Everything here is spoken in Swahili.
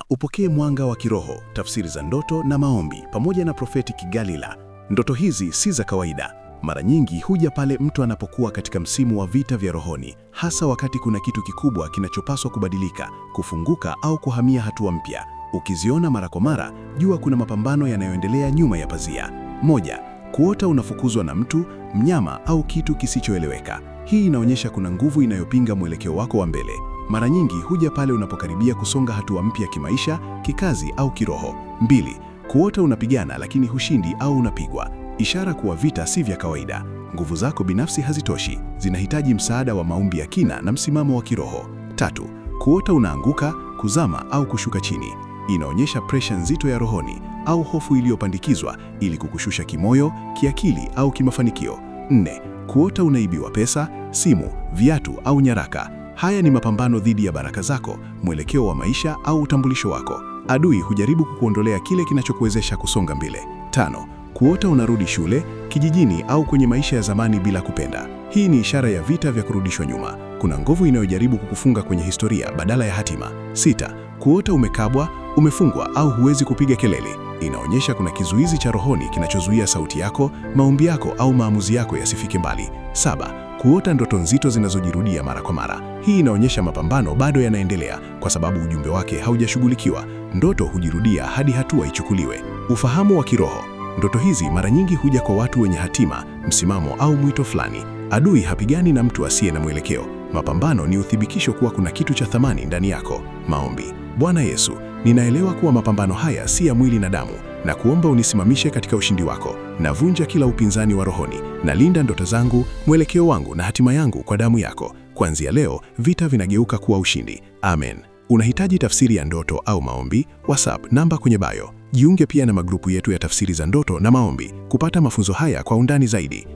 Upokee mwanga wa kiroho, tafsiri za ndoto na maombi, pamoja na Prophetic Galila. Ndoto hizi si za kawaida. Mara nyingi huja pale mtu anapokuwa katika msimu wa vita vya rohoni, hasa wakati kuna kitu kikubwa kinachopaswa kubadilika, kufunguka au kuhamia hatua mpya. Ukiziona mara kwa mara, jua kuna mapambano yanayoendelea nyuma ya pazia. 1. Kuota unafukuzwa na mtu, mnyama au kitu kisichoeleweka. Hii inaonyesha kuna nguvu inayopinga mwelekeo wako wa mbele. Mara nyingi huja pale unapokaribia kusonga hatua mpya kimaisha, kikazi au kiroho. 2. Kuota unapigana lakini hushindi au unapigwa. Ishara kuwa vita si vya kawaida. Nguvu zako binafsi hazitoshi, zinahitaji msaada wa maombi ya kina na msimamo wa kiroho. 3. Kuota unaanguka, kuzama au kushuka chini. Inaonyesha presha nzito ya rohoni au hofu iliyopandikizwa ili kukushusha kimoyo, kiakili au kimafanikio. 4. Kuota unaibiwa pesa, simu, viatu au nyaraka. Haya ni mapambano dhidi ya baraka zako, mwelekeo wa maisha au utambulisho wako. Adui hujaribu kukuondolea kile kinachokuwezesha kusonga mbele. 5. Kuota unarudi shule, kijijini au kwenye maisha ya zamani bila kupenda. Hii ni ishara ya vita vya kurudishwa nyuma. Kuna nguvu inayojaribu kukufunga kwenye historia badala ya hatima. 6. Kuota umekabwa, umefungwa au huwezi kupiga kelele. Inaonyesha kuna kizuizi cha rohoni kinachozuia sauti yako, maombi yako au maamuzi yako yasifike mbali. 7. Kuota ndoto nzito zinazojirudia mara kwa mara. Hii inaonyesha mapambano bado yanaendelea kwa sababu ujumbe wake haujashughulikiwa. Ndoto hujirudia hadi hatua ichukuliwe. Ufahamu wa kiroho. Ndoto hizi mara nyingi huja kwa watu wenye hatima, msimamo au mwito fulani. Adui hapigani na mtu asiye na mwelekeo. Mapambano ni uthibitisho kuwa kuna kitu cha thamani ndani yako. Maombi. Bwana Yesu, ninaelewa kuwa mapambano haya si ya mwili na damu, na kuomba unisimamishe katika ushindi wako. Navunja kila upinzani wa rohoni. Nalinda ndoto zangu, mwelekeo wangu na hatima yangu kwa damu yako. Kuanzia leo, vita vinageuka kuwa ushindi. Amen. Unahitaji tafsiri ya ndoto au maombi? WhatsApp namba kwenye bio. Jiunge pia na magrupu yetu ya tafsiri za ndoto na maombi kupata mafunzo haya kwa undani zaidi.